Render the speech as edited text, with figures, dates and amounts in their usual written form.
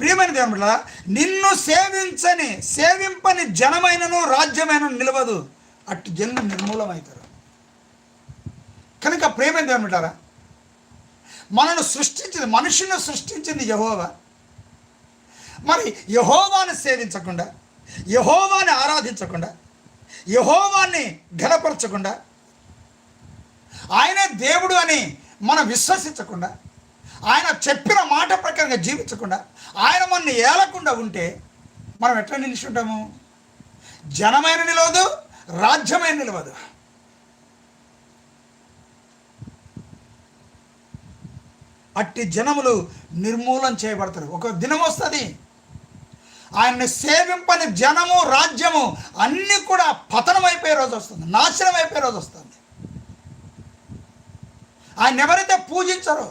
ప్రియమైన దేవుని బిడ్డలారా, నిన్ను సేవింపని జనమైనను రాజ్యమైనను నిలవదు. అట్టి జనులు నిర్మూలమవుతారు. కనుక ప్రియమైన దేవుని బిడ్డలారా, మనుషులను సృష్టించింది యెహోవా. మరి యెహోవాను సేవించకుండా, యెహోవాని ఆరాధించకుండా, యెహోవాని ఘనపరచకుండా, ఆయనే దేవుడు అని మనం విశ్వసించకుండా, ఆయన చెప్పిన మాట ప్రకారంగా జీవించకుండా, ఆయన మనల్ని ఏలకుండా ఉంటే మనం ఎట్లా నిలిచి ఉంటాము? జనమైన నిలవదు, రాజ్యమైన నిలవదు. అట్టి జనములు నిర్మూలన చేయబడతారు. ఒక దినం వస్తుంది, ఆయన్ని సేవింపని జనము, రాజ్యము అన్నీ కూడా పతనం అయిపోయే రోజు వస్తుంది, నాశనం అయిపోయే రోజు వస్తుంది. ఆయన ఎవరైతే పూజించారో,